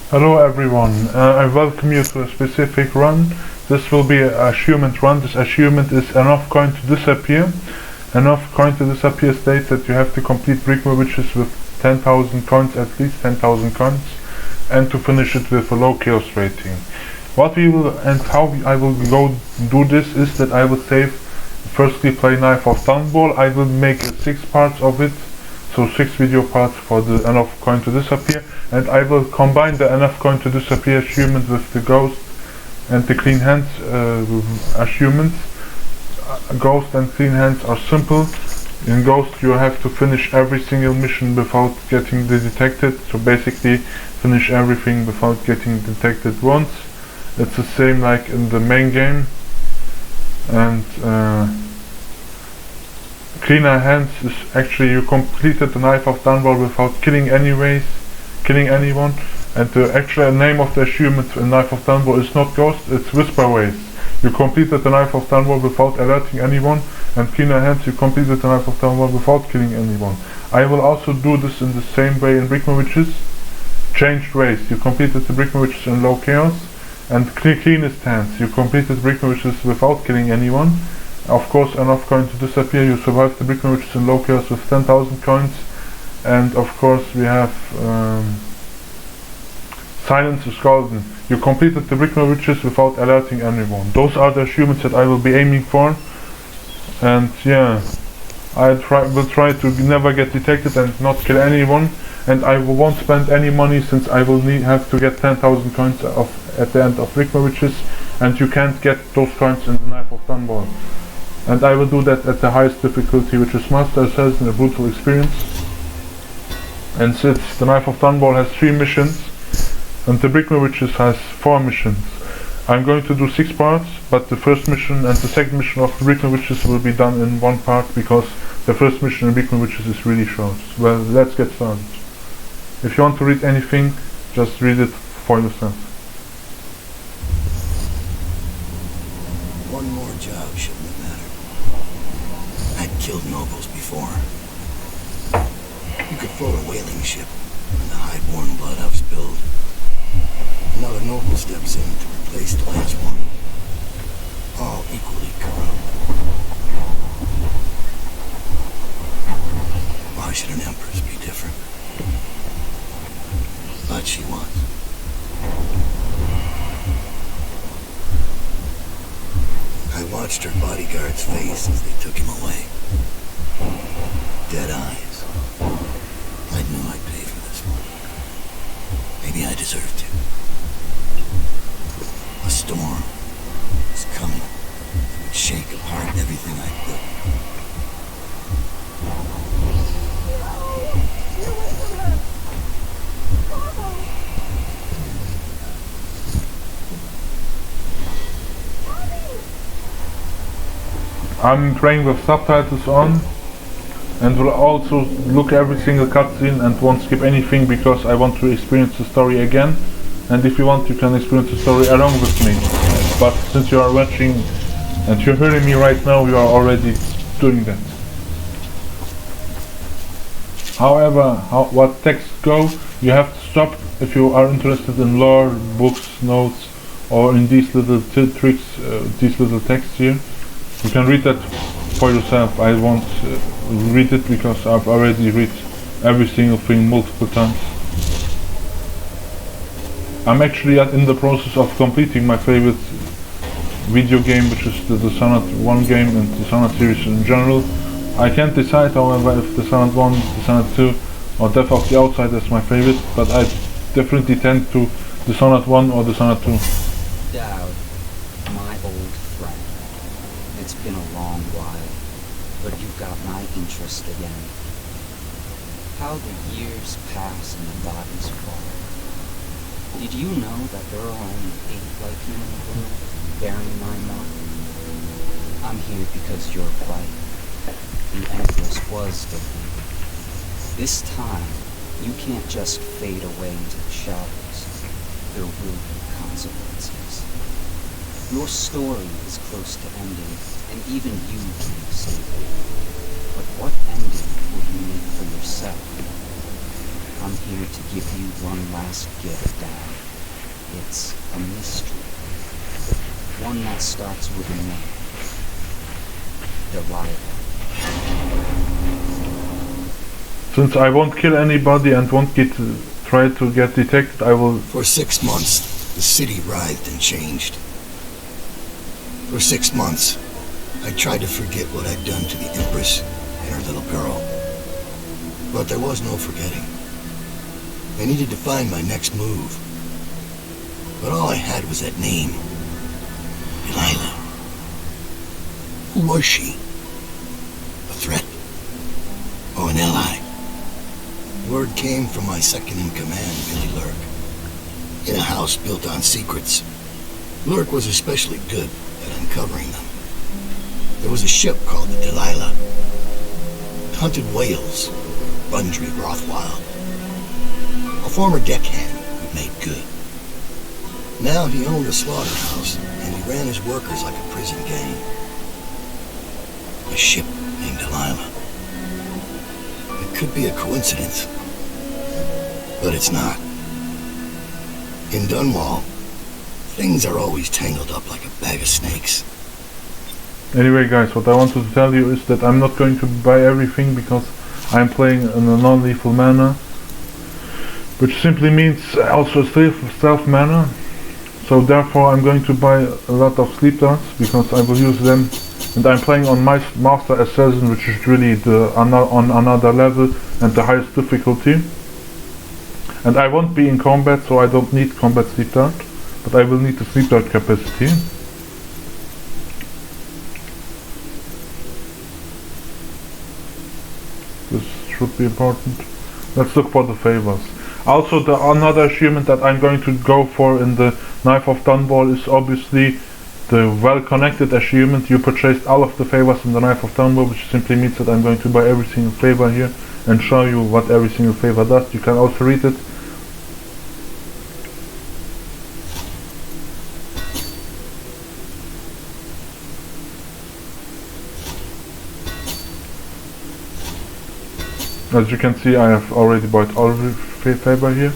Hello everyone, I welcome you to a specific run. This will be an achievement run. This achievement is enough coin to disappear. Enough coin to disappear states that you have to complete Brigmore witches with 10,000 coins, at least 10,000 coins, and to finish it with a low chaos rating. What we will and how I will go do this is that I will firstly play Knife of Dunwall. I will make 6 parts of it, so 6 video parts for the enough coin to disappear, and I will combine the enough coin to disappear achievement with the ghost and the clean hands achievements. Ghost and clean hands are simple. In Ghost you have to finish every single mission without getting detected, so basically finish everything without getting detected once. It's the same like in the main game. And cleaner hands is actually you completed the Knife of Dunwall without killing anyone, and the actual name of the achievement in Knife of Dunwall is not Ghost, it's Whisperways. You completed the Knife of Dunwall without alerting anyone, and cleaner hands you completed the Knife of Dunwall without killing anyone. I will also do this in the same way in Brigmore Witches. Changed ways. You completed the Brigmore Witches in low chaos, and cleanest hands. You completed Brigmore Witches without killing anyone. Of course, enough coin to disappear. You survived the Brigmore Witches in low chaos with 10,000 coins. And of course we have Silence is Golden. You completed the Brigmore Witches without alerting anyone. Those are the achievements that I will be aiming for. And yeah, I will try to never get detected and not kill anyone. And I won't spend any money since I will have to get 10,000 coins at the end of Brigmore Witches, and you can't get those coins in the Knife of Dunwall. And I will do that at the highest difficulty, which is Master Assassin, a brutal experience. And since the Knife of Dunwall has 3 missions, and the Brigmore Witches has 4 missions, I'm going to do 6 parts, but the first mission and the second mission of the Brigmore Witches will be done in 1 part, because the first mission in Brigmore Witches is really short. Well, let's get started. If you want to read anything, just read it for yourself. One more job shouldn't have mattered. I'd killed nobles before. You could float a whaling ship and the high-born blood I've spilled. Another noble steps in to replace the last one. All equally corrupt. Why should an empress be different? But she was. I watched her bodyguard's face as they took him away. Dead eyes. I knew I'd pay for this one. Maybe I deserved to. A storm was coming. It would shake apart everything I'd built. I'm playing with subtitles on, and will also look every single cutscene and won't skip anything because I want to experience the story again. And if you want, you can experience the story along with me. But since you are watching and you're hearing me right now, you are already doing that. However, what texts go, you have to stop if you are interested in lore, books, notes, or in these little tricks, these little texts here. You can read that for yourself. I won't read it because I've already read every single thing multiple times. I'm actually in the process of completing my favorite video game, which is the Dishonored 1 game and the Dishonored series in general. I can't decide, however, if Dishonored 1, Dishonored 2 or Death of the Outsider is my favorite, but I definitely tend to Dishonored 1 or Dishonored 2. Dowd, my old friend. It's been a long while, but you've got my interest again. How the years pass and the bodies fall. Did you know that there are only 8 like you in the world, bearing my mark? I'm here because you're right. The Empress was different. This time, you can't just fade away into the shadows. There will be consequences. Your story is close to ending, and even you can't save it. But what ending will you make for yourself? I'm here to give you one last gift, Dad. It's a mystery. One that starts with a name. Delilah. Since I won't kill anybody and won't try to get detected, I will... For 6 months, the city writhed and changed. For 6 months, I tried to forget what I'd done to the Empress and her little girl. But there was no forgetting. I needed to find my next move. But all I had was that name. Delilah. Who was she? A threat? Or an ally? Word came from my second-in-command, Billy Lurk. In a house built on secrets. Lurk was especially good at uncovering them. There was a ship called the Delilah. It hunted whales, Bundry Rothwild. A former deckhand who made good. Now he owned a slaughterhouse, and he ran his workers like a prison gang. A ship named Delilah. It could be a coincidence, but it's not. In Dunwall, things are always tangled up like a bag of snakes. Anyway guys, what I wanted to tell you is that I'm not going to buy everything because I'm playing in a non-lethal manner, which simply means also a stealth manner. So therefore I'm going to buy a lot of sleep darts because I will use them, and I'm playing on my Master Assassin, which is really on another level and the highest difficulty. And I won't be in combat, so I don't need combat sleep dart, but I will need the sleep dart capacity. This should be important. Let's look for the favors. Also, another achievement that I'm going to go for in the Knife of Dunwall is obviously the well-connected achievement. You purchased all of the favors in the Knife of Dunwall, which simply means that I'm going to buy every single favor here and show you what every single favor does. You can also read it. As you can see, I have already bought all the favor here.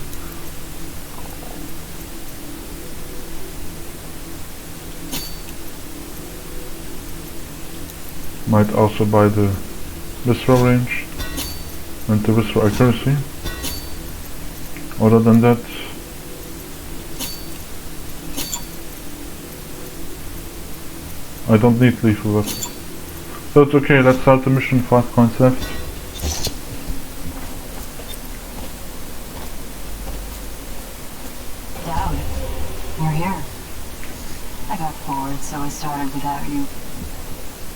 Might also buy the visceral range and the visceral accuracy. Other than that, I don't need lethal weapons. So it's okay, let's start the mission. 5 coins left. So I started without you.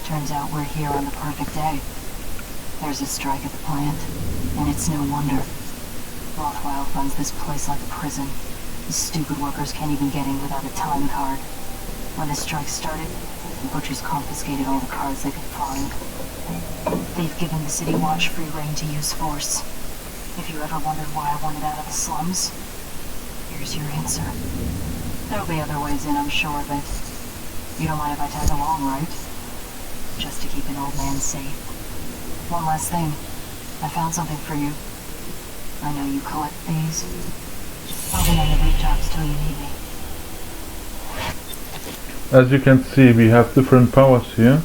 Turns out we're here on the perfect day. There's a strike at the plant, and it's no wonder. Rothwild runs this place like a prison. The stupid workers can't even get in without a time card. When the strike started, the butchers confiscated all the cards they could find. They've given the City Watch free rein to use force. If you ever wondered why I wanted out of the slums, here's your answer. There'll be other ways in, I'm sure, but you don't mind if I tag along, right? Just to keep an old man safe. One last thing. I found something for you. I know you collect these. I'll be on the rooftops till you need me. As you can see, we have different powers here.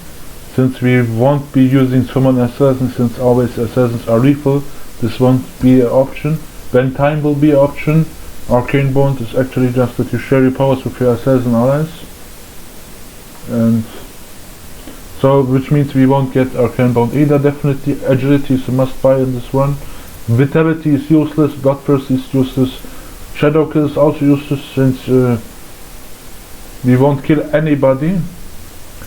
Since we won't be using summon assassins, since always assassins are lethal, this won't be an option. When time will be an option. Arcane Bond is actually just that you share your powers with your assassin allies. And so, which means we won't get Arcane Bond either. Definitely agility is a must buy in this run. Vitality is useless, Bloodthirst is useless, Shadow Kill is also useless since we won't kill anybody.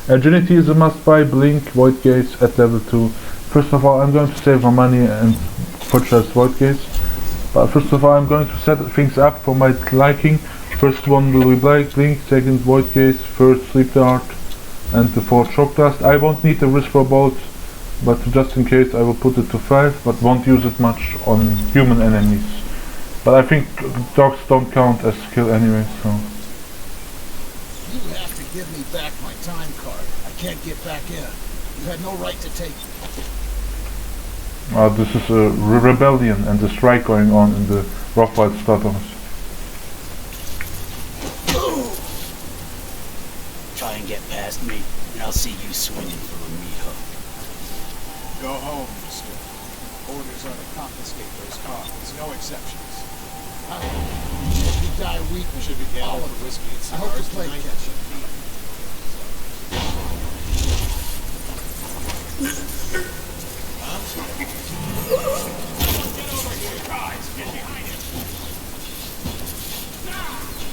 Agility is a must buy, Blink, Void Gaze at level 2. First of all, I'm going to save my money and purchase Void Gaze. But first of all, I'm going to set things up for my liking. First one will be Blink, second Void Gaze, third Sleep Dart, and the fourth Shock Dust. I won't need the Whisper Bolt, but just in case I will put it to 5, but won't use it much on human enemies. But I think dogs don't count as skill anyway, so... You have to give me back my time card. I can't get back in. You had no right to take it. This is a rebellion and a strike going on in the Rothwild Stadthouse. Try and get past me, and I'll see you swinging from a meat hook. Go home, mister. Orders are to confiscate those cars, no exceptions. If you die weak, we should be all of the whiskey and cigars. I hope the plane catch you.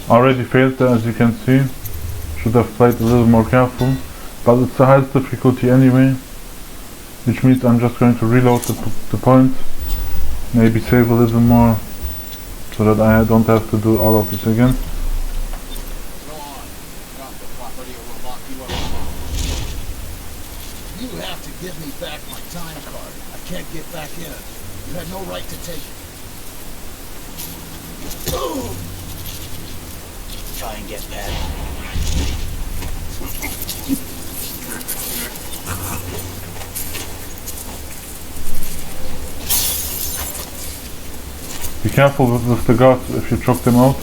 Already failed there, as you can see. Should have played a little more careful, but it's the highest difficulty anyway, which means I'm just going to reload the point, maybe save a little more, so that I don't have to do all of this again. Go on. Drop the property or we'll lock you up. You have to give me back my time card. I can't get back in it. You had no right to take it. Try and get back. Be careful with the guards if you choke them out,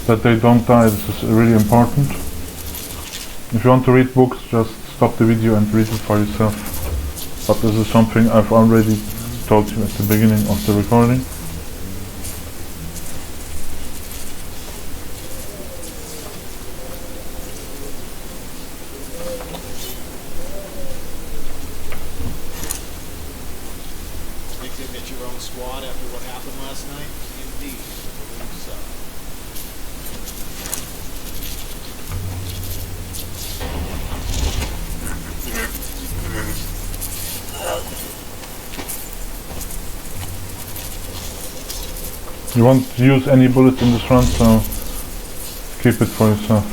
that they don't die. This is really important. If you want to read books, just stop the video and read it for yourself. But this is something I've already told you at the beginning of the recording. Your own squad after what happened last night? Indeed, I believe so. You won't use any bullets in this run, so keep it for yourself.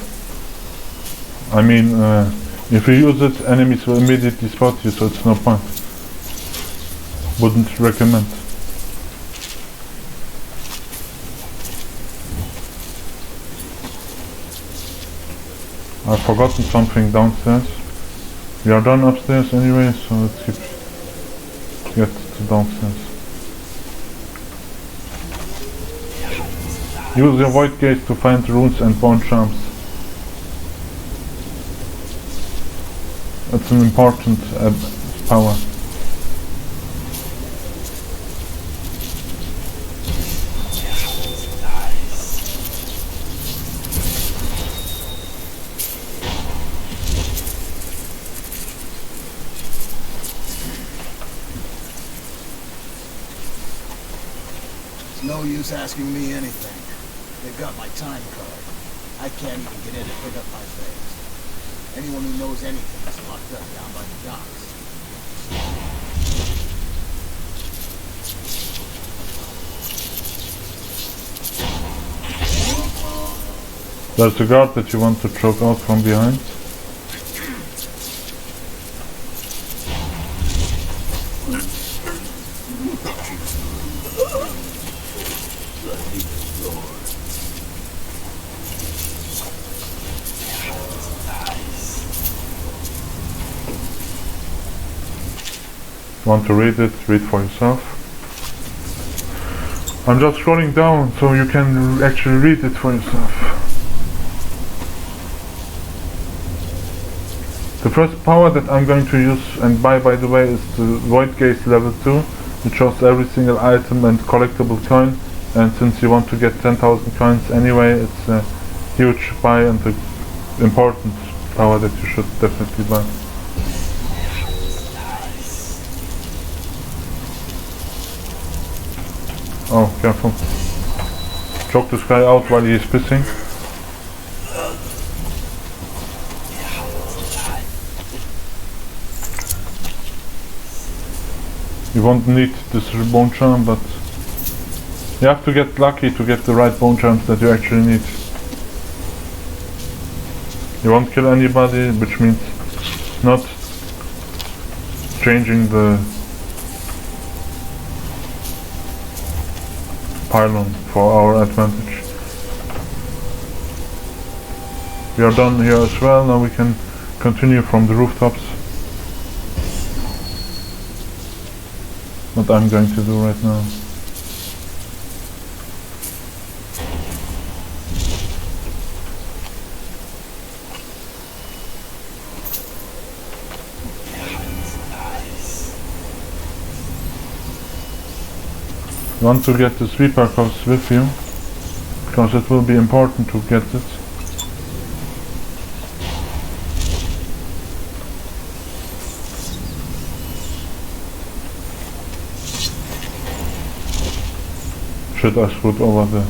I mean, if you use it, enemies will immediately spot you, so it's no point. Wouldn't recommend. I've forgotten something downstairs. We are done upstairs anyway, so let's get to downstairs. Use your void gaze to find runes and bone charms. That's an important power. No use asking me anything. They've got my time card. I can't even get in and pick up my things. Anyone who knows anything is locked up down by the docks. There's a guard that you want to choke out from behind. Want to read it, read for yourself. I'm just scrolling down so you can actually read it for yourself. The first power that I'm going to use and buy, by the way, is the Void Gaze level 2. It shows every single item and collectible coin, and since you want to get 10,000 coins anyway, it's a huge buy and an important power that you should definitely buy. Oh, careful. Choke this guy out while he is pissing. You won't need this bone charm, but you have to get lucky to get the right bone charms that you actually need. You won't kill anybody, which means not changing the pylon for our advantage. We are done here as well. Now we can continue from the rooftops. What I'm going to do right now. want to get the sweeper cops with you, because it will be important to get it. Shit, I screwed over there.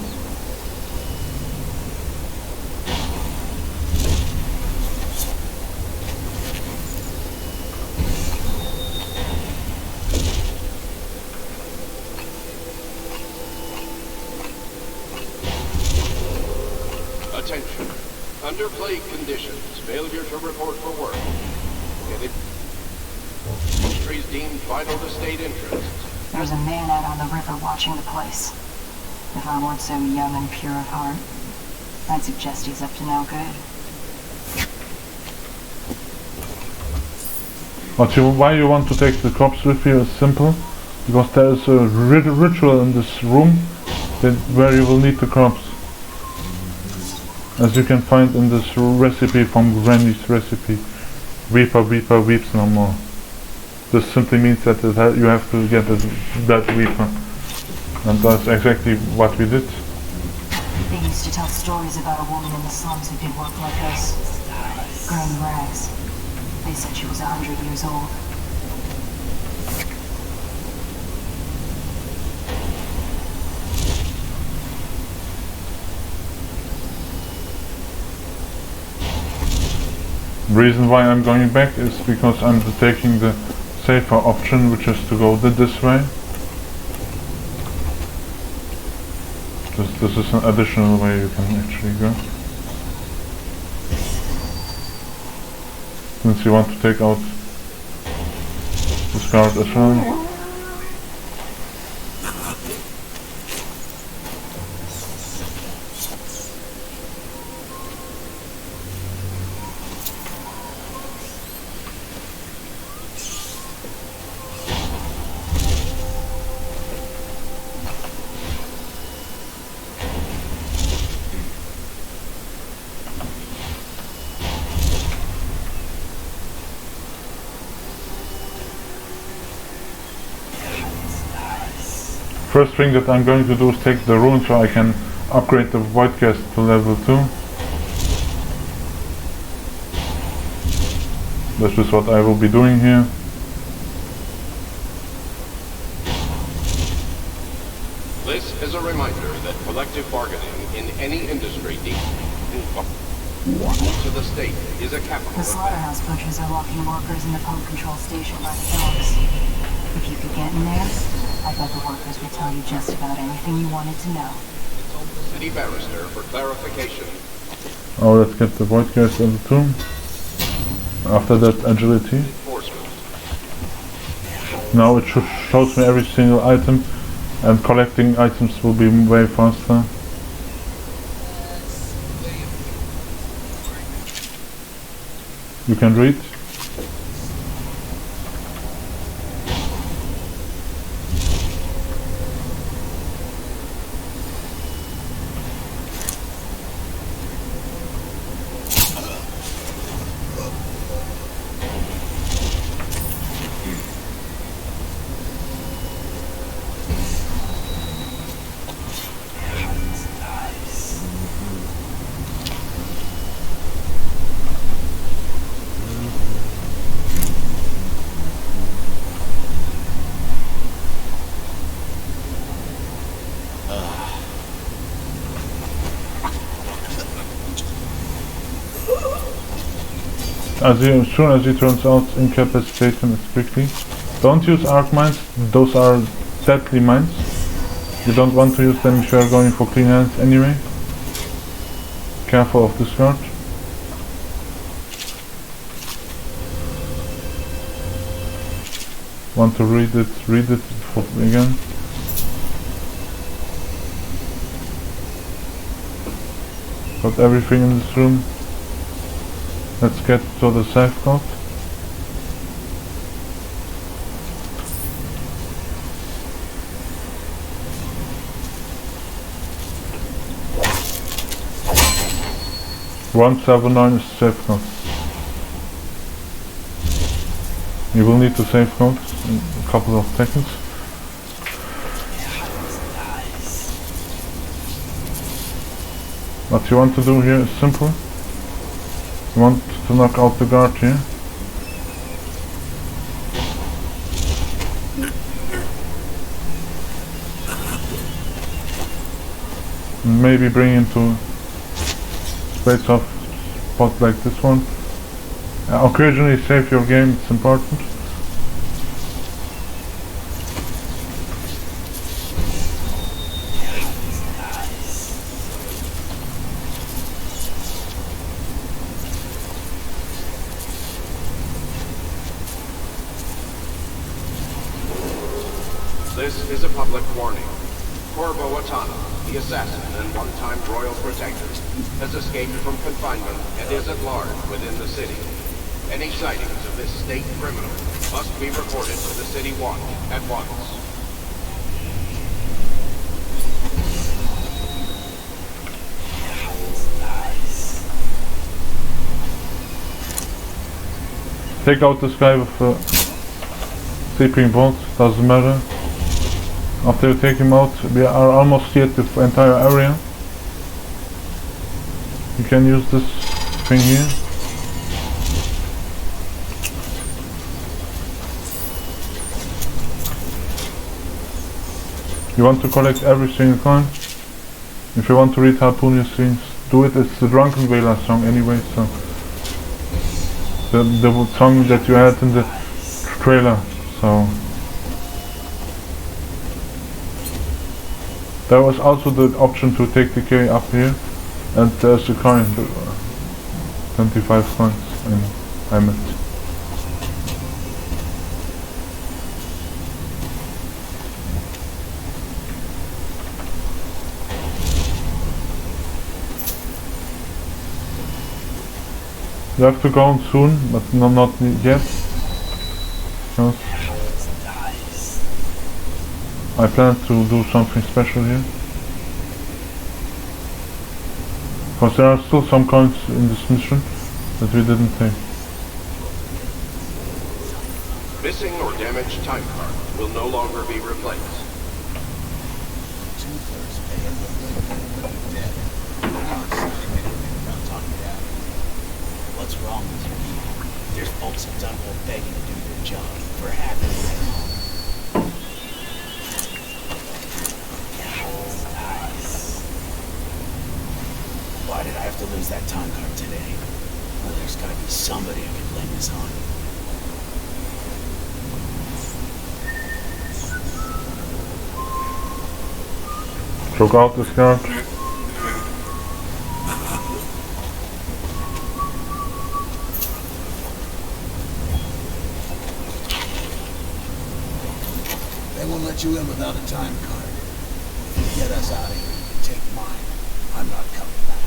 Attention. Under plague conditions, failure to report for work. Industries deemed vital to state interests. There's a man out on the river watching the place. If I weren't so young and pure of heart, I'd suggest he's up to no good. Why you want to take the cops with you is simple, because there is a ritual in this room where you will need the cops. As you can find in this recipe from Granny's recipe. Weeper, weeper, weeps no more. This simply means that you have to get that weeper. And that's exactly what we did. They used to tell stories about a woman in the slums who did work like us. Growing rags. They said she was 100 years old. The reason why I'm going back is because I'm taking the safer option, which is to go this way. This is an additional way you can actually go. Since you want to take out this guard as well. First thing that I'm going to do is take the rune so I can upgrade the Voidcast to level 2. This is what I will be doing here. This is a reminder that collective bargaining in any industry to the state is a capital. The slaughterhouse butchers are locking workers in the pump control station by the docks. If you could get in there, I bet the workers would tell you just about anything you wanted to know. City barrister for clarification. Oh, let's get the Voidcast level 2. After that, agility. Now it shows me every single item, and collecting items will be way faster. You can read. As soon as it turns out, incapacitate him quickly. Don't use arc mines, those are deadly mines. You don't want to use them if you are going for clean hands anyway. Careful of this guard. Want to read it again. Got everything in this room. Let's get to the safe code. (179) is safe code. You will need to save code in a couple of seconds. What you want to do here is simple. You want to knock out the guard here. And maybe bring him to straight off spot like this one. Occasionally save your game, it's important. This is a public warning. Corvo Atana, the assassin and one-time royal protector, has escaped from confinement and is at large within the city. Any sightings of this state criminal must be reported to the City Watch at once. Take out this guy with a sleeping bolt, doesn't matter. After you take him out, we are almost here at the entire area. You can use this thing here. You want to collect every single coin. If you want to read Harpoon your scenes, do it. It's the Drunken Whaler song anyway, so the song that you had in the trailer. So there was also the option to take the key up here, and there's a coin, 25 coins, and I'm it. You have to go on soon, but not yet. Because I plan to do something special here. Because there are still some coins in this mission that we didn't take. Missing or damaged time cards will no longer be replaced. Two-thirds paying the dead. I'm not signing anything about talking down. What's wrong with you people? There's folks at Dunwall begging to do their job for half the price. Why did I have to lose that time card today? Well, there's gotta be somebody I can blame this on. Choke out this guard. They won't let you in without a time card. If you get us out of here, you take mine. I'm not coming back.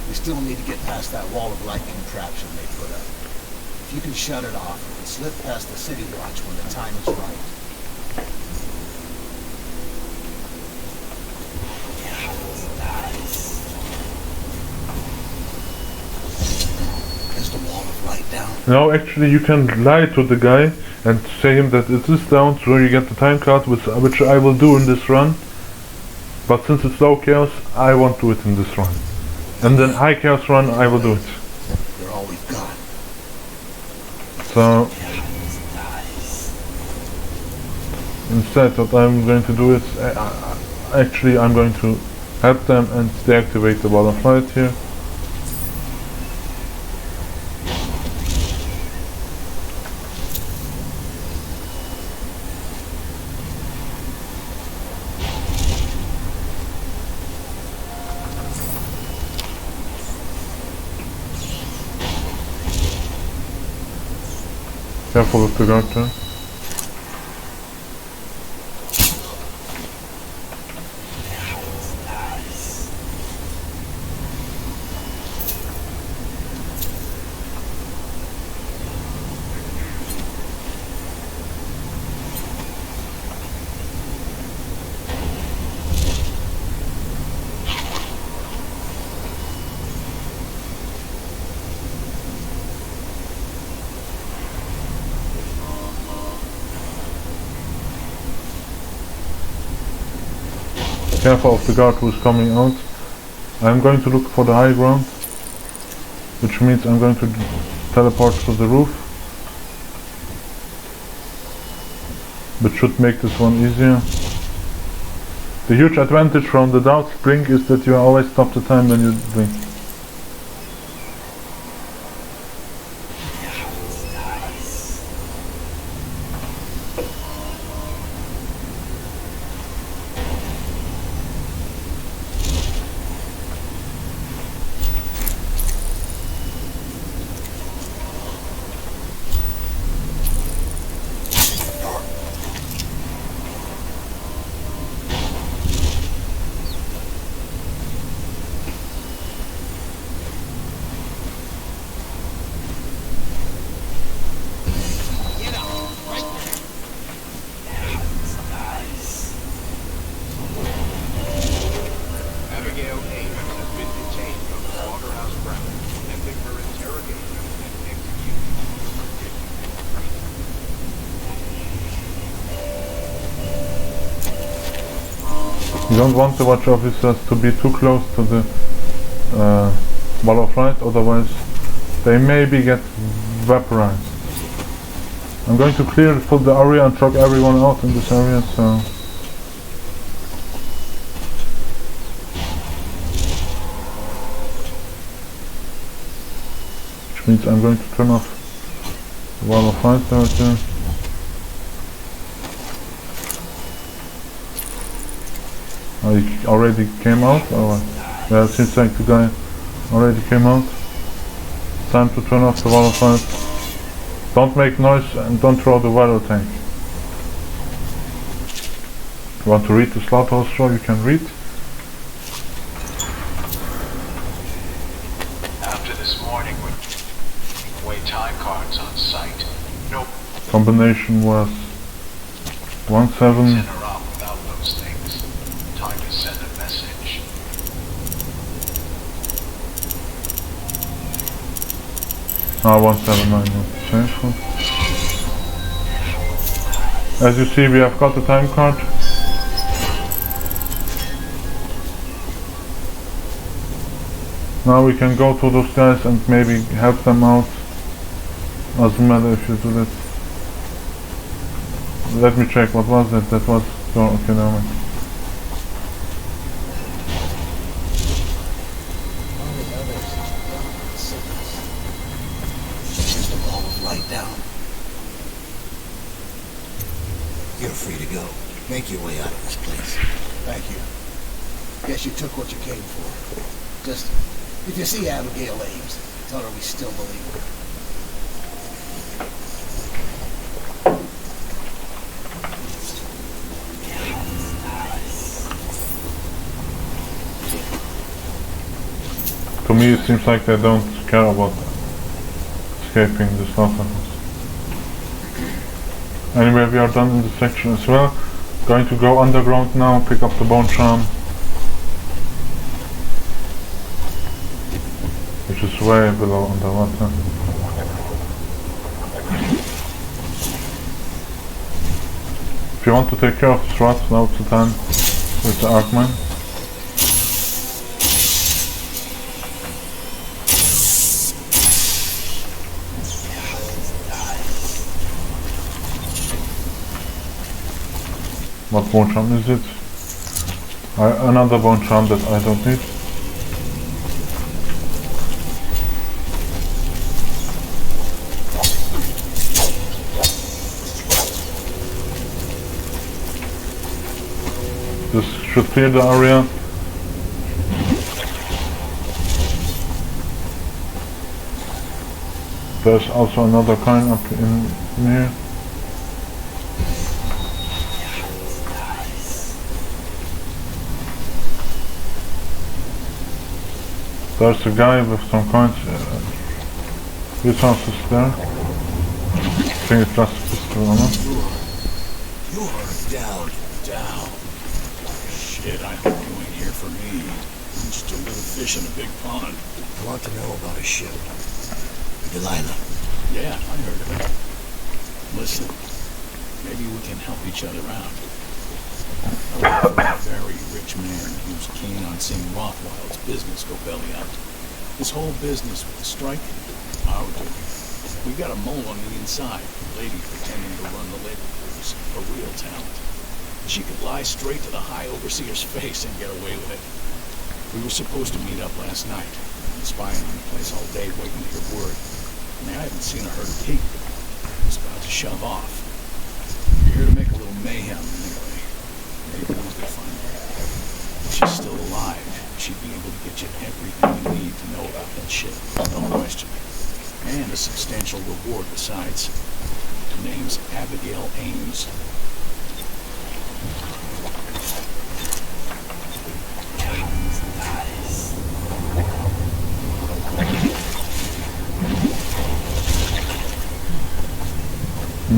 We still need to get past that wall of light contraption they put up. If you can shut it off, we can slip past the City Watch when the time is right. Is the wall of light down? No, actually you can lie to the guy and say him that it is down, so you get the time card, which I will do in this run. But since it's low chaos, I won't do it in this run. And then high chaos run, I will do it. They're all we've got. So instead, what I'm going to do is actually I'm going to help them and deactivate the wall of light here. Careful with the guard there. Careful of the guard who's coming out. I'm going to look for the high ground, which means I'm going to teleport to the roof, which should make this one easier. The huge advantage from the Doubt Spring is that you always stop the time when you drink. You don't want the watch officers to be too close to the wall of light, otherwise they maybe get vaporized. I'm going to clear the area and truck everyone out in this area, so which means I'm going to turn off the wall of light right there. Oh, he already came out? Oh, yeah, it seems like the guy already came out. Time to turn off the wall of light. Don't make noise and don't throw the water tank. If you want to read the slaughterhouse scroll, you can read. After this morning, we away time cards on site. Nope. Combination was 17. Ah, 179 was the safe one. As you see, we have got the time card. Now we can go to those guys and maybe help them out. Doesn't matter if you do that. Let me check, what was that? That was... Oh, okay, never mind. You're free to go. Make your way out of this place. Thank you. Guess you took what you came for. Just, if you see Abigail Ames, tell her we still believe her. To me it seems like they don't care about escaping the slaughterhouse. Anyway, we are done in this section as well. Going to go underground now, pick up the bone charm, which is way below underwater. If you want to take care of the rats, now's the time with the Arkman. What bone charm is it? Another bone charm that I don't need. This should clear the area. There's also another coin up in here. There's a guy with some coins. Resources there. I think it's just a pistol ammo. You're down. Shit, I hope you ain't here for me. I'm just a little fish in a big pond. I want to know about a ship. Delilah. Yeah, I heard of it. Listen, maybe we can help each other out. A very rich man. He was keen on seeing Rothwild's business go belly up. This whole business with the strike, our doing. We got a mole on the inside, a lady pretending to run the labor force, a real talent. She could lie straight to the High Overseer's face and get away with it. We were supposed to meet up last night, spying on the place all day, waiting to hear word. I haven't seen a herd of people. I was about to shove off. We're here to make a little mayhem, anyway. Maybe once we find her. If she's still alive, she'd be able to get you everything you need to know about that shit. No question. And a substantial reward besides. Her name's Abigail Ames.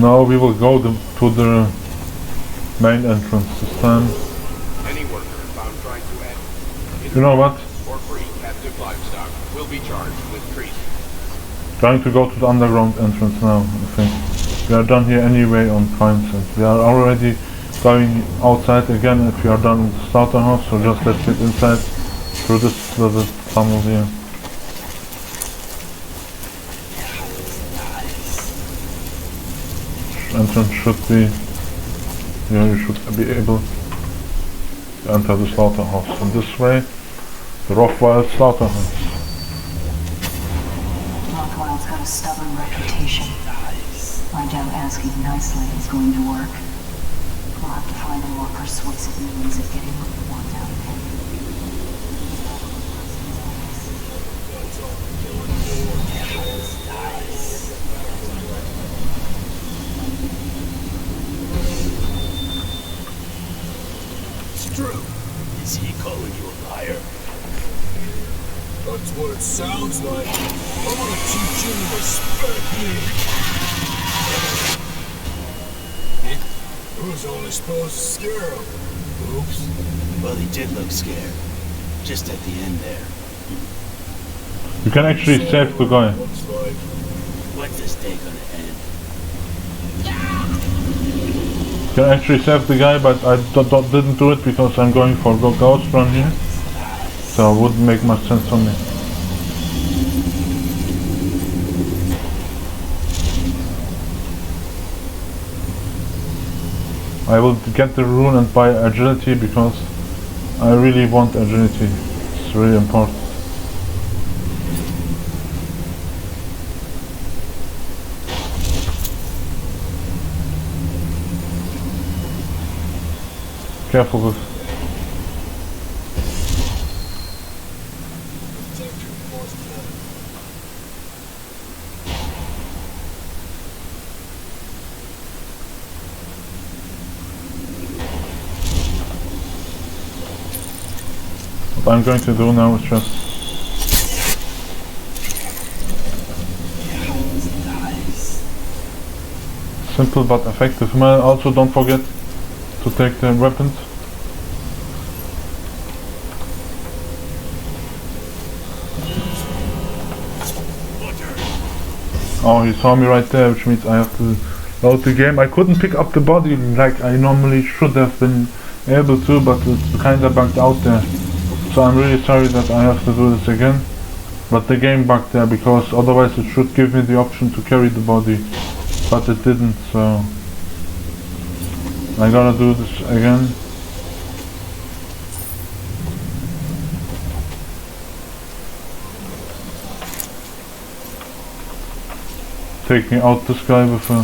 Now we will go to the main entrance this time. Any worker found trying to add You know what? or free captive livestock will be charged with treason. Trying to go to the underground entrance now, I think. We are done here anyway on crimes, and we are already going outside again if we are done with the starter house, so just let's get inside through this little tunnel here. Entrance should be here. You should be able to enter the slaughterhouse. And this way, the Rothwild slaughterhouse. Rothwild's got a stubborn reputation. I doubt asking nicely is going to work. We'll have to find a more persuasive means of getting what we want out of him. True. Is he calling you a liar? That's what it sounds like. I'm gonna teach you respect me. Who's only supposed to scare him? Oops. Well, he did look scared. Just at the end there. You can actually save the guy. Looks like. When's this day gonna end? You can actually save the guy, but I didn't do it because I'm going for ghost run here. So it wouldn't make much sense for me. I will get the rune and buy agility because I really want agility. It's really important. Careful with. What I'm going to do now is just simple but effective. Also don't forget to take the weapons. Oh, he saw me right there, which means I have to load the game. I couldn't pick up the body like I normally should have been able to, but it's kinda bugged out there. So I'm really sorry that I have to do this again. But the game bugged there, because otherwise it should give me the option to carry the body. But it didn't, so I gotta do this again. Taking out this guy with a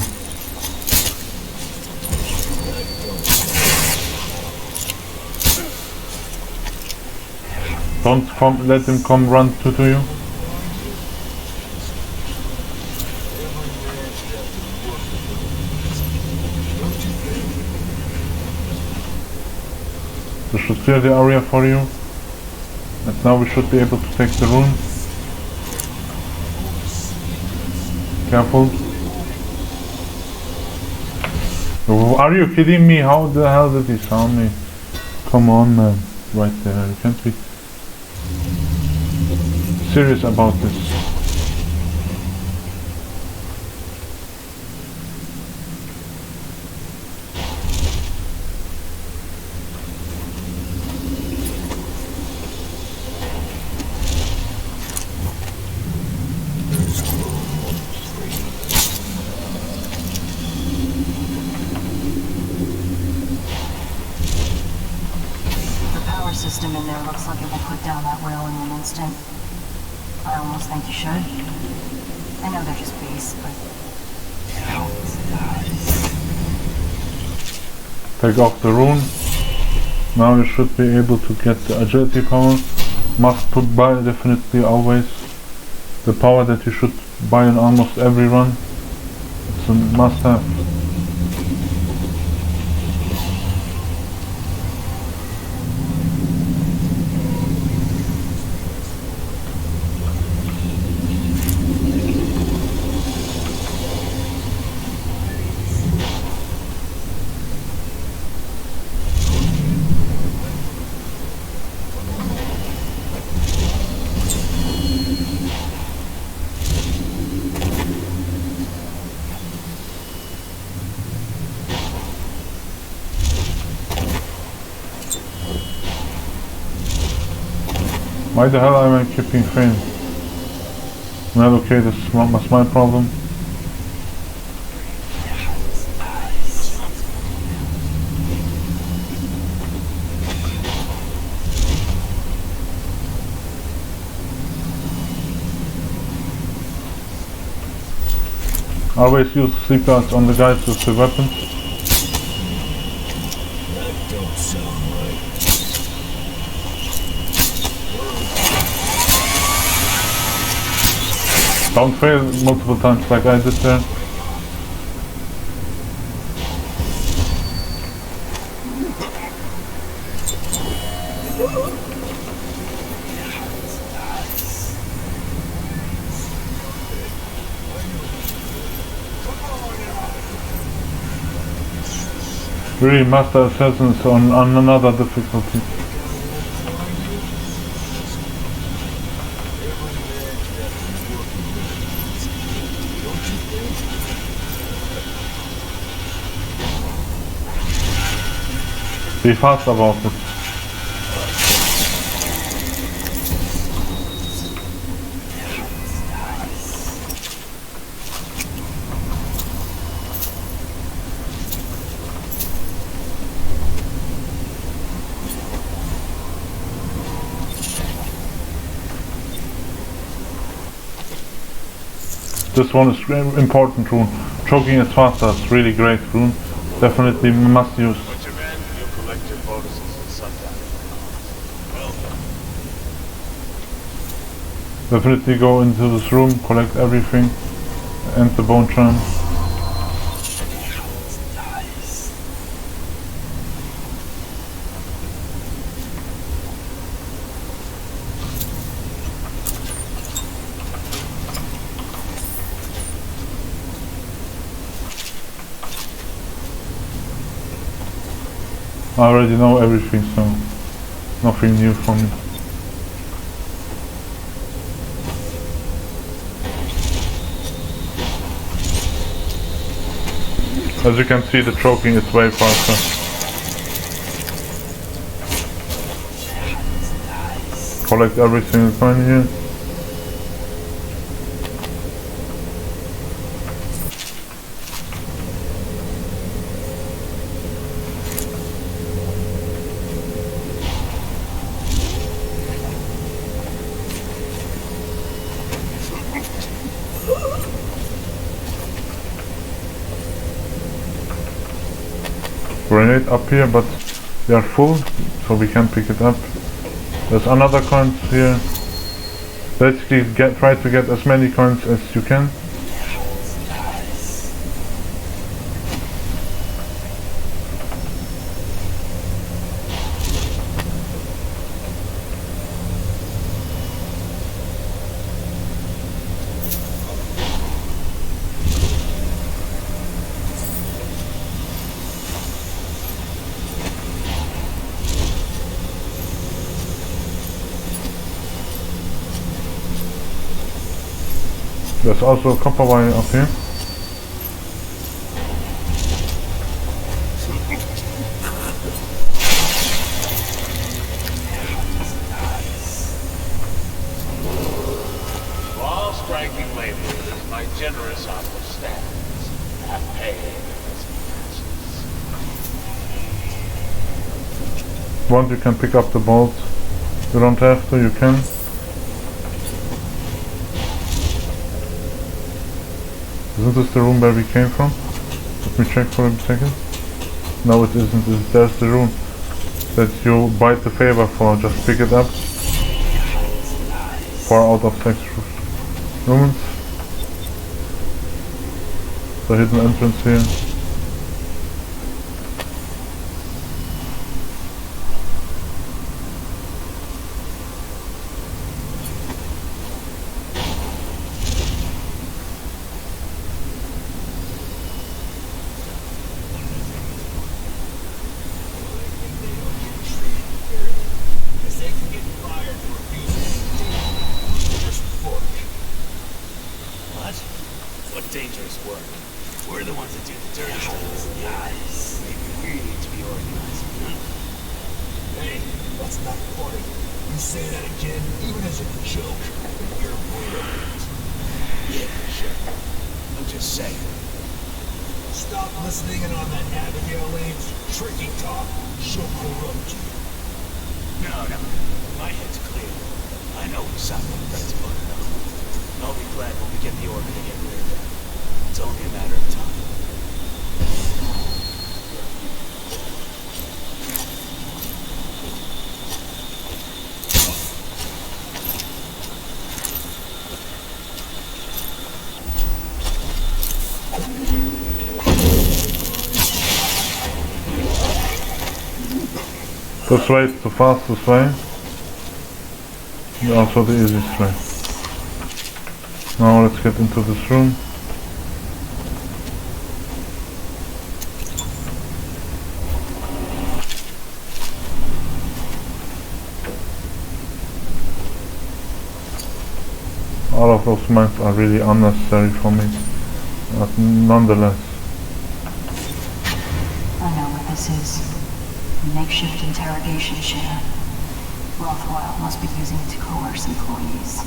don't come, let him come run to you. This should clear the area for you. And now we should be able to take the rune. Careful. Oh, are you kidding me? How the hell did he sound me? Come on, man. Right there. You can't be serious about this. consistent. I almost think you should. I know they're just beasts, but... Take off the rune. Now you should be able to get the agility power. Must buy definitely always the power that you should buy in almost every run. It's a must have. Why the hell am I keeping faint? Well, okay, this is my problem. Always use sleep guards on the guys with the weapons. Don't fail multiple times like I did there. Really, Master Assassins on another difficulty. Be fast about it. This one is important rune. Choking at faster is really great rune. Definitely must use. Definitely go into this room, collect everything, and the bone charm. I already know everything, so nothing new for me. As you can see, the choking is way faster. Collect everything you find here. Grenade up here, but they are full, so we can't pick it up. There's another coin here. Basically, try to get as many coins as you can. There's also a copper wire up here. While striking labor is my generous offer stands, have paid as passes. Once you can pick up the bolt, you don't have to, you can. Isn't this the room where we came from? Let me check for a second. No, it isn't. There's the room that you bite the favor for. Just pick it up. Far out of 6 rooms. The hidden entrance here. This way is the fastest way, and also the easiest way. Now let's get into this room. All of those mines are really unnecessary for me, but nonetheless. I know what this is. A makeshift interrogation chair. Rothwell must be using it to coerce employees.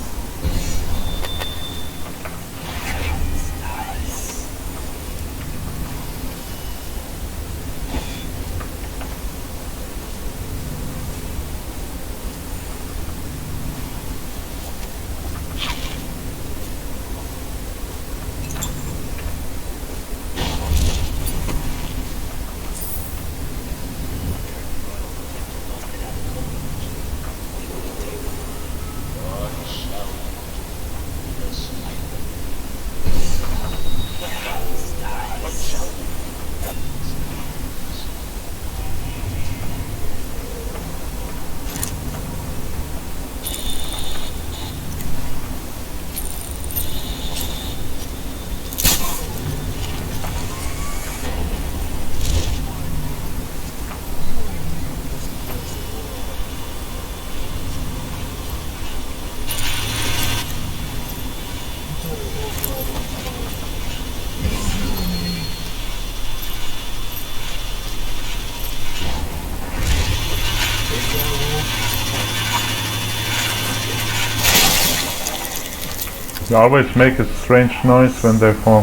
They always make a strange noise when they fall.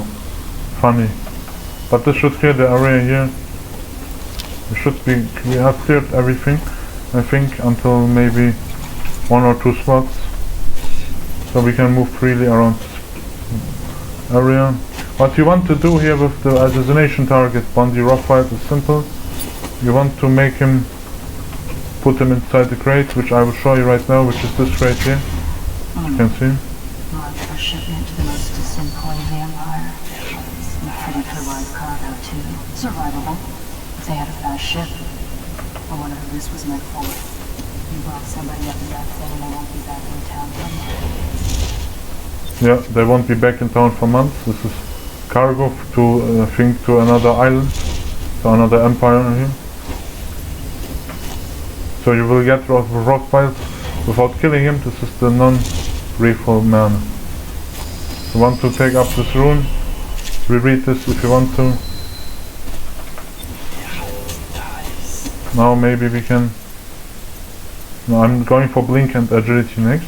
Funny. But this should clear the area here. We have cleared everything, I think, until maybe 1 or 2 spots. So we can move freely around this area. What you want to do here with the assassination target, Bundy Rothwell, is simple. You want to make him, put him inside the crate, which I will show you right now, which is this crate here. You can see. Launch a shipment to the most distant point of the Empire. And fitted for live cargo too. Survivable. If they had a fast ship. I wonder who this was meant for. You brought somebody up in that thing and they won't be back in town for months. Yeah, they won't be back in town for months. This is cargo to, I think, to another island, to another empire here. So you will get Rothwell without killing him. This is the non-refill manner. You want to take up this rune, reread this if you want to. Now maybe we can... No, I'm going for blink and agility next.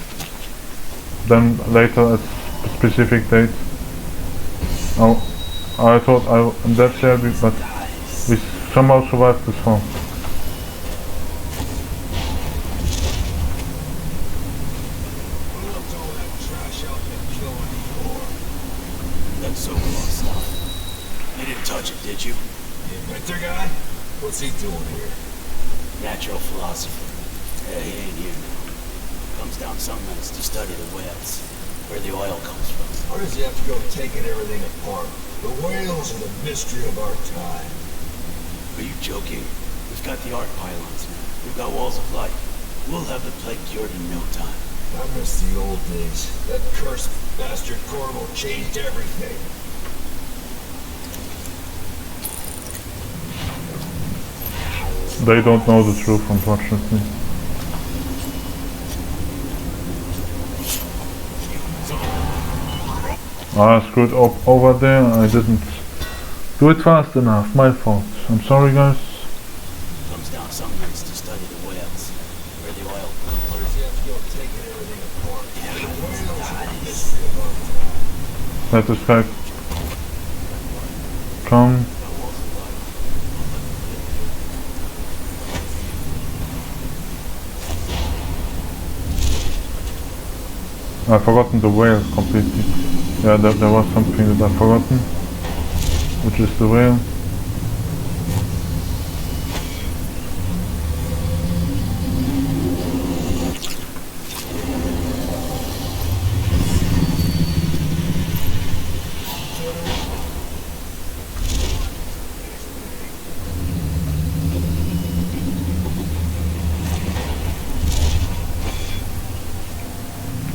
Then later at a specific date. Oh, I thought I'm dead there, but we somehow survived this fall. That so-called stuff. You didn't touch it, did you? The inventor guy? What's he doing here? Natural philosopher. Yeah, he ain't here now. Comes down some nights to study the whales, where the oil comes from. Why does he have to go taking everything apart? The whales are the mystery of our time. Are you joking? We've got the arc pylons now. We've got walls of light. We'll have the plague cured in no time. I miss the old days. That cursed bastard Corvo changed everything. They don't know the truth, unfortunately. I screwed up over there. I didn't do it fast enough. My fault. I'm sorry, guys. Comes down some nights to study the whales, where the oil comes Why from. does he have to go taking everything apart? Yeah, The whales are the mystery of our time. Let us back. Come. I've forgotten the whale completely. Yeah, there was something that I've forgotten, which is the whale.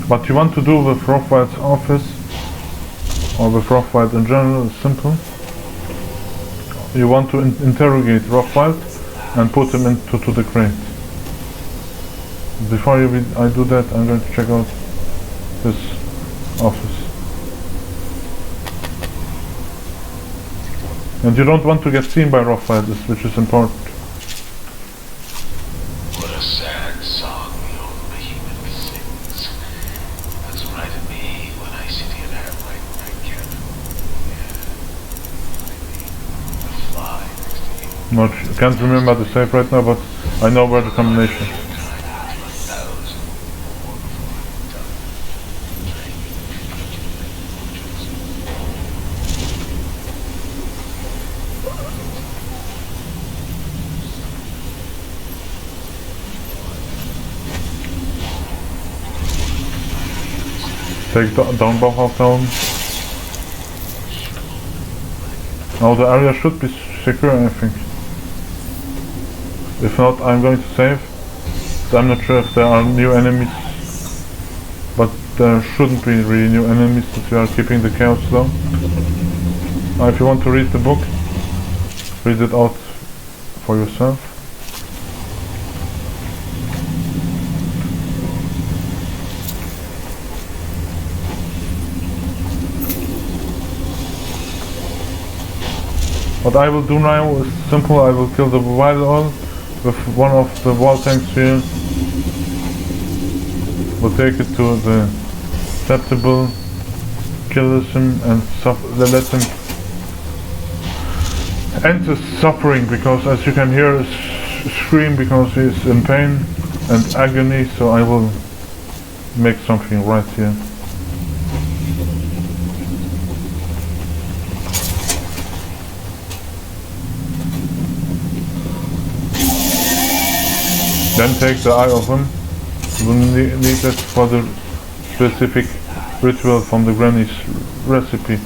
What you want to do with Rothwild's office, or with Rothwild in general, is simple. You want to interrogate Rothwild and put him into the crate. Before I do that, I'm going to check out his office. And you don't want to get seen by Rothwild, which is important. What a sad song the old behemoth sings. That's right at me when I sit here and have my candle. Yeah. A fly next to you. Can't remember the save right now, but I know where the combination is. Take Dunwall down. Now the area should be secure, I think. If not, I'm going to save. I'm not sure if there are new enemies, but there shouldn't be really new enemies if you are keeping the chaos down. If you want to read the book, read it out for yourself. What I will do now is simple. I will kill the wild oil with one of the wall tanks here. We'll take it to the acceptable, kill him and let him end his suffering, because as you can hear his scream because he is in pain and agony, so I will make something right here. Then take the eye of him. We'll need it for the specific ritual from the granny's recipe.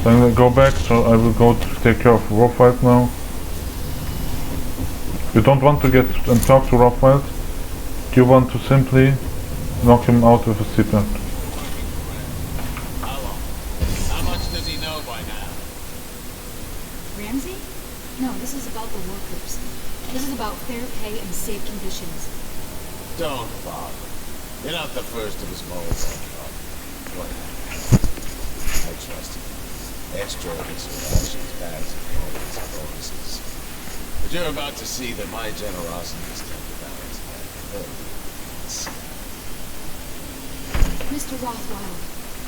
Then we'll go back, so I will go to take care of Rothwild now. You don't want to get and talk to Rothwild. You want to simply knock him out with a seatbelt. How much does he know by now? Ramsey? No, this is about the workers. This is about fair pay and safe conditions. Don't bother. You're not the first of his moles. I trust him. Extra rations, bags, and bonuses. But you're about to see that my generosity is counterbalanced by Mr. Rothwild,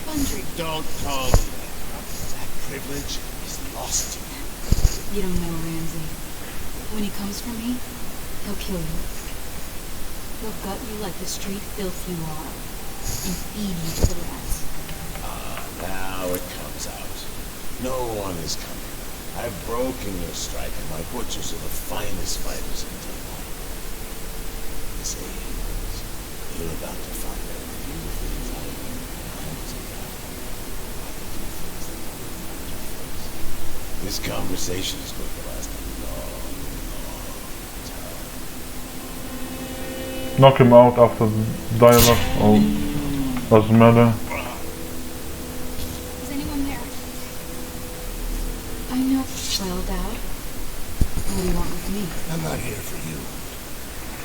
Bundry. Don't call me that. That privilege is lost to me. You don't know Ramsey. When he comes for me, he'll kill you. He'll gut you like the street filth you are, and feed you to the rats. now it comes out. No one is coming. I've broken your strike, and my butchers are the finest fighters in Dunwall. This age, you're about to find out a few things I learned when I was a guy. I can do things that I wouldn't want to face. This conversation is going to last a long, long time. Knock him out after the dialogue, or doesn't matter. Is anyone there? I'm not well, Dad. What do you want with me? I'm not here for you.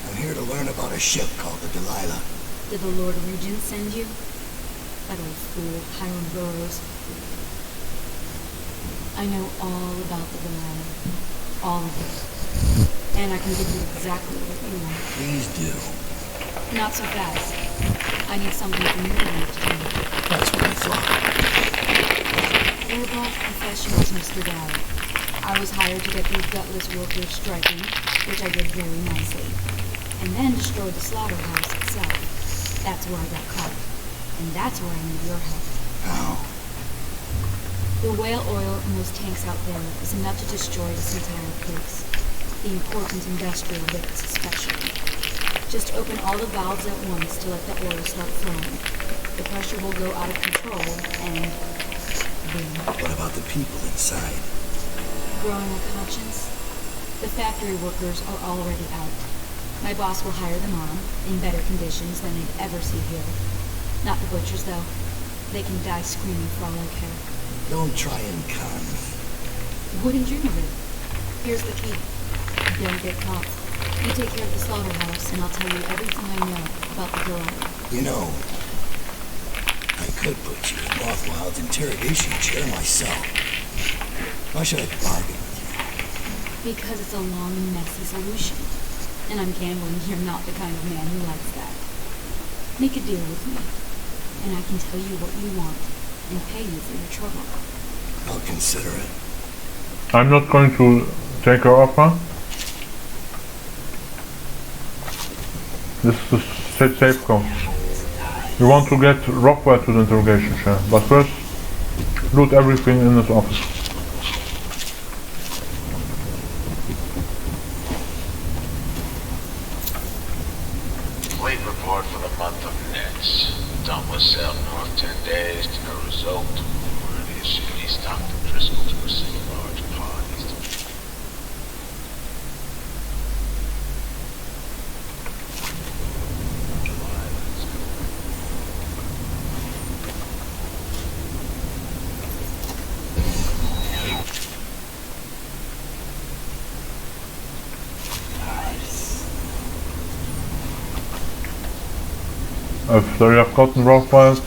I'm here to learn about a ship called the Delilah. Did the Lord Regent send you? That old fool, Hiram Burroughs. I know all about the Delilah. All of it. And I can give you exactly what you want. Please do. Not so fast. I need something from you to do. That's what I thought. We're both professionals, Mr. Dowd. I was hired to get these gutless workers striking, which I did very nicely. And then destroyed the slaughterhouse itself. That's where I got caught. And that's where I need your help. How? The whale oil in those tanks out there is enough to destroy this entire place. The important industrial bits especially. Just open all the valves at once to let the oil start flowing. The pressure will go out of control, and boom. What about the people inside? Growing a conscience? The factory workers are already out. My boss will hire them on, in better conditions than they'd ever see here. Not the butchers, though. They can die screaming for all I care. Don't try and con me. Wouldn't dream of it. Here's the key. Don't get caught. You take care of the slaughterhouse, and I'll tell you everything I know about the Delilah. You know, I could put you in Rothwild's interrogation chair myself. Why should I bargain with you? Because it's a long and messy solution. And I'm gambling you're not the kind of man who likes that. Make a deal with me, and I can tell you what you want, and pay you for your trouble. I'll consider it. I'm not going to take her offer. This is the safe code. We want to get Rockwell to the interrogation chair, but first, loot everything in his office. Fleet report for the month of Nets. Dunwall sailed north 10 days to no result. Already issued East Dr. Driscoll to receive a large pond east of After you have gotten Rothwild,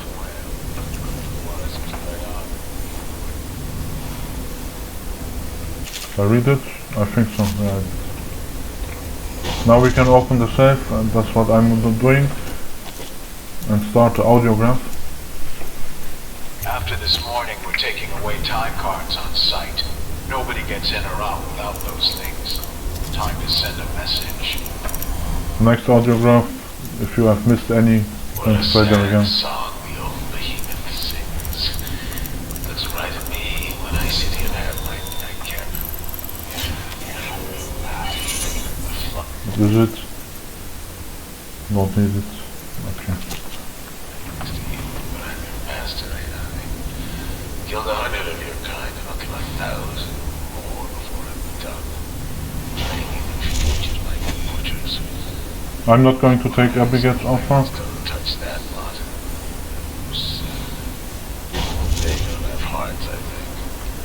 I read it? I think so, yeah. Now we can open the safe, and that's what I'm doing, and start the audiograph. After this morning, we're taking away time cards on site. Nobody gets in or out without those things. Time to send a message. Next audiograph, if you have missed any, What a then play them sad again. song the old behemoth sings. Looks right at me when I sit here there late night camp. Is it? Not need it. Okay. But I'm your master, ain't I? Killed 100 of your kind, and I'll kill 1,000 more before I'm done. Training the futures like butchers. I'm not going to take Abigail's offer. Don't touch that lot. They don't have hearts, I think.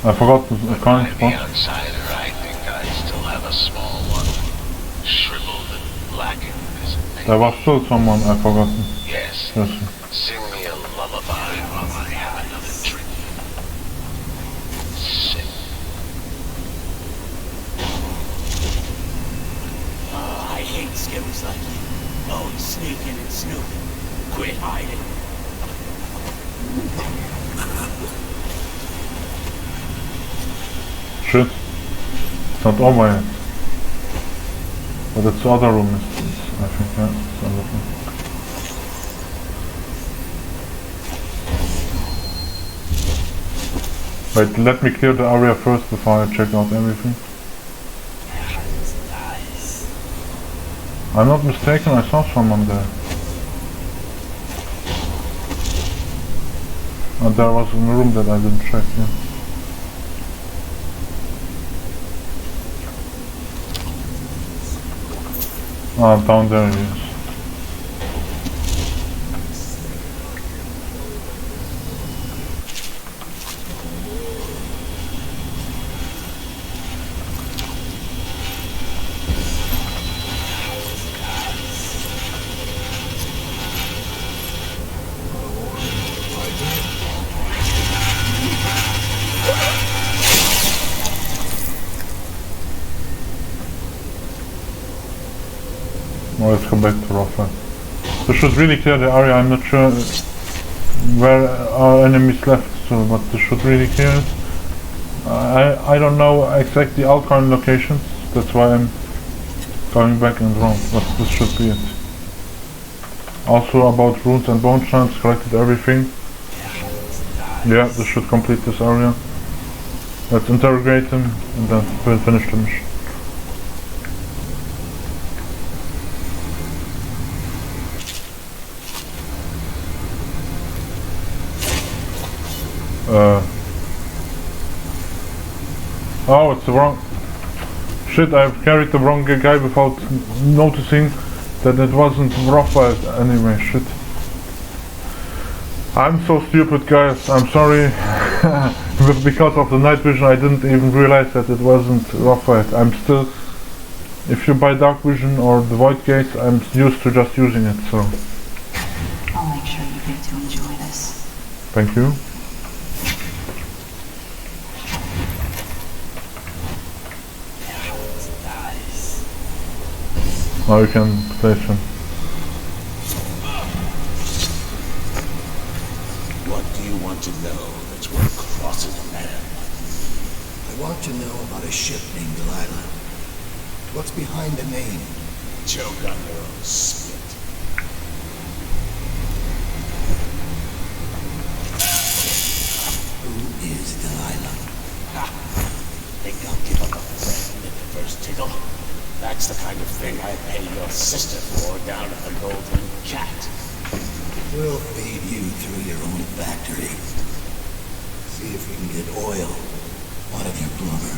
I forgot the But current I'm the spot. outsider. I think I still have a small one. Shriveled and blackened as a There was still someone I forgotten. Yes. Yes. Sing me a lullaby while I have another drink. Sing. I hate skills like you. Always sneaking and snooping. Quit hiding. Shit. It's not on my head. But it's the other room, I think, yeah. It's the other room. Wait, let me clear the area first before I check out everything. I'm not mistaken, I saw someone there. And there was a room that I didn't check, yeah. Ah, down there he is. Now let's go back to Rafa. This should really clear the area. I'm not sure where our enemies left, so but this should really clear it. I don't know exactly Alcon locations, that's why I'm going back and wrong, but this should be it. Also about runes and bone shards, collected everything. Yeah, this should complete this area. Let's interrogate them and then we'll finish the mission. Oh, it's the wrong... Shit, I've carried the wrong guy without noticing that it wasn't Raphael anyway, shit. I'm so stupid, guys, I'm sorry. But because of the night vision I didn't even realize that it wasn't Raphael. I'm still... If you buy dark vision or the void gates, I'm used to just using it, so... I'll make sure you get to enjoy this. Thank you. Now you can place him. What do you want to know that's what crosses a man? I want to know about a ship named Delilah. What's behind the name? Choke on your own spit. Who is Delilah? Ha! Think I'll give up a friend at the first tickle? That's the kind of thing I pay your sister for down at the Golden Cat. We'll feed you through your own factory. See if we can get oil out of your plumber.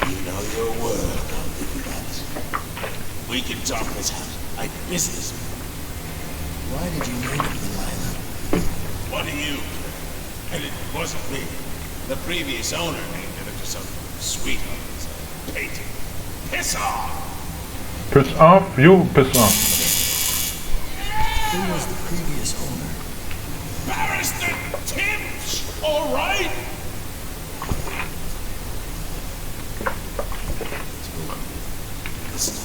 You know your word, I'll give you that. We can talk this out like business. Why did you name it Delilah? What are you? And it wasn't me. The previous owner named it after some sweetheart's painting. Piss off! Piss off? You piss off. Who was the previous owner? Barrister Timch, all right? Listen.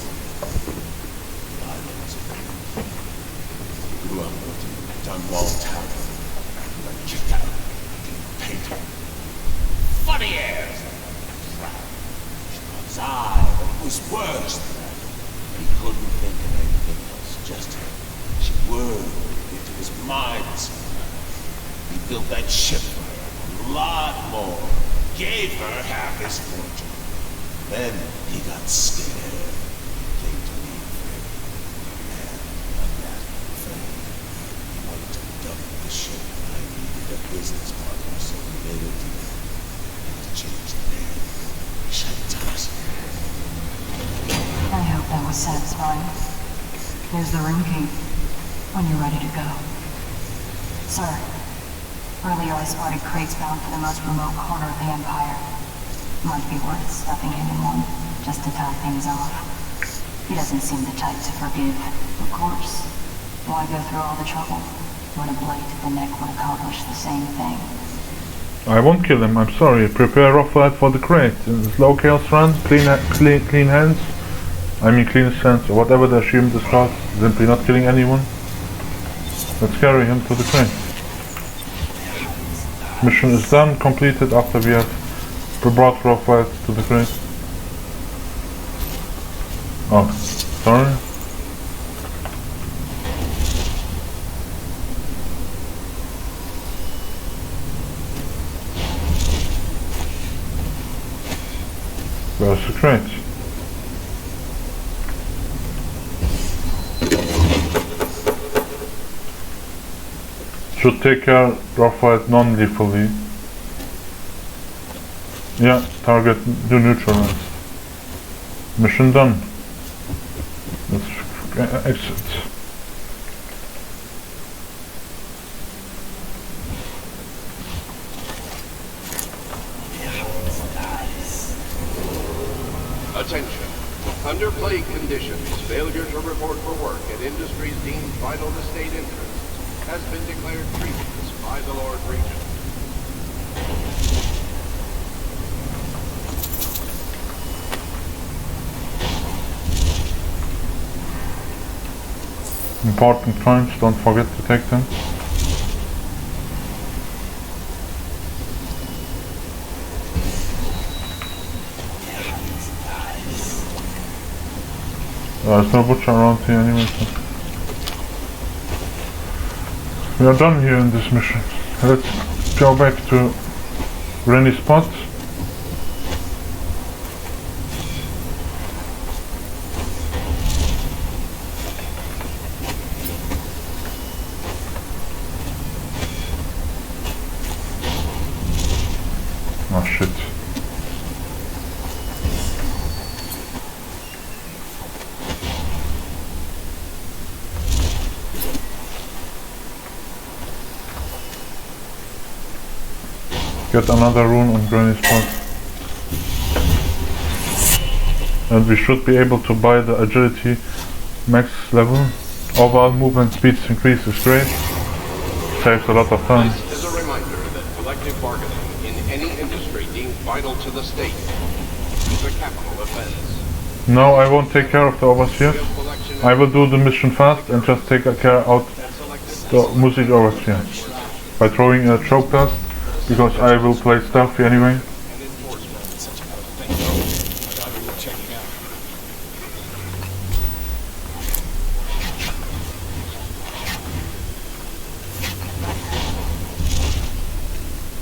Grew up with Dunwall Town. Got kicked out. Painter. Funny airs. Cause it was worse than that. He couldn't think of anything else. Just she whirled into his mind somehow. He built that ship for her. A lot more. Gave her half his fortune. Then he got scared. Came to me afraid. Man, not that afraid. He wanted to dump the ship. I needed a business partner, so we made a deal. To change the name. Shantas. I hope that was satisfying. Here's the room key, when you're ready to go. Sir, earlier I spotted crates bound for the most remote corner of the Empire. Might be worth stuffing him in one, just to tie things off. He doesn't seem the type to forgive, of course. Why go through all the trouble, when a blade to the neck would accomplish the same thing? I won't kill him, I'm sorry. Prepare Raphael for the crate. Slow chaos run, clean hands. I mean cleanest hands, or whatever the achievement is called. Simply not killing anyone. Let's carry him to the crate. Mission is done, completed after we have brought Raphael to the crate. Oh, sorry. should take care of it non-lethally. Yeah, target do neutralized. Mission done. Let's exit. Attention. Under plague conditions, failure to report for work at industries deemed vital to state interest has been declared treasonous by the Lord Regent. Important points, don't forget to take them. There's no butcher around here anyway, so we are done here in this mission. Let's go back to Rennie's spot. Oh shit. Get another rune on Granny's spot. And we should be able to buy the agility max level. Overall movement speeds increases great. Saves a lot of time. This is a reminder that collective bargaining in any industry deemed vital to the state is a capital offense. No, I won't take care of the overseer. I will do the mission fast and just take care out the music overseer by throwing a choke blast, because I will play stealthy anyway.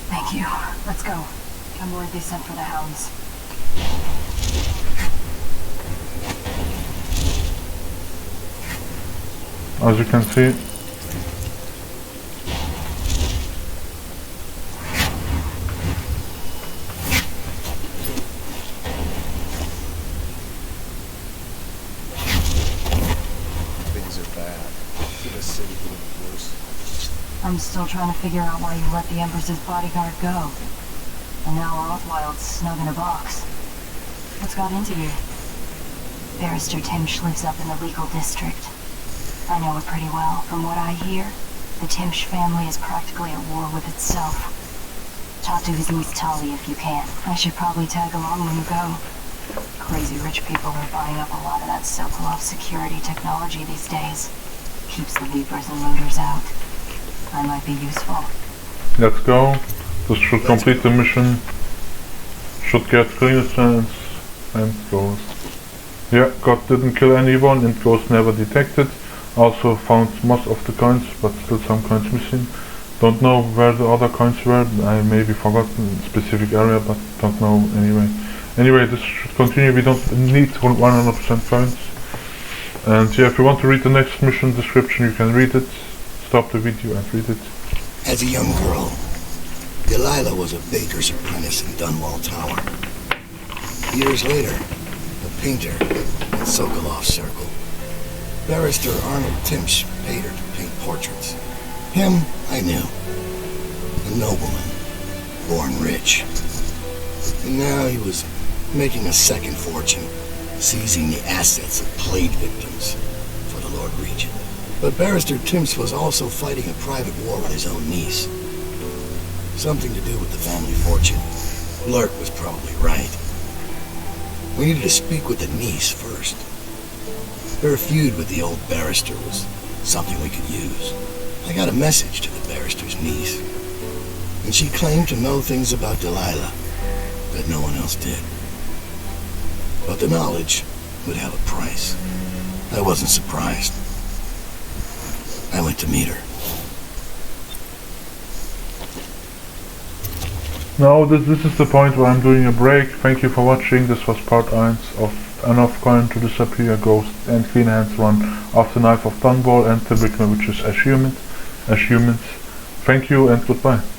Thank you. Let's go. I'm worried they sent for the hounds. As you can see, I'm still trying to figure out why you let the Empress's bodyguard go. And now Rothwild's snug in a box. What's got into you? Barrister Timsh lives up in the legal district. I know it pretty well. From what I hear, the Timsh family is practically at war with itself. Talk to his niece Tali if you can. I should probably tag along when you go. Crazy rich people are buying up a lot of that Sokolov security technology these days. Keeps the Vipers and looters out. I might be useful. let's go. This should complete the mission. Should get clearance and goes. Yeah, God didn't kill anyone and ghost never detected. Also found most of the coins, but still some coins missing. Don't know where the other coins were. I maybe forgotten specific area, but don't know anyway. Anyway, this should continue. We don't need 100% coins. And yeah, if you want to read the next mission description, you can read it. Stop the video and read it. As a young girl, Delilah was a baker's apprentice in Dunwall Tower. Years later, a painter in Sokolov's circle. Barrister Arnold Timsh paid her to paint portraits. Him, I knew. A nobleman, born rich. And now he was making a second fortune, seizing the assets of plague victims for the Lord Regent. But Barrister Timsh was also fighting a private war with his own niece. Something to do with the family fortune. Lurk was probably right. We needed to speak with the niece first. Her feud with the old barrister was something we could use. I got a message to the barrister's niece, and she claimed to know things about Delilah that no one else did. But the knowledge would have a price. I wasn't surprised. I went to meet her. Now this is the point where I'm doing a break. Thank you for watching. This was part 1 of Enough Coin to Disappear, Ghost and Clean Hands run of the Knife of Dunwall and the Brigmore, which is as humans. Thank you and goodbye.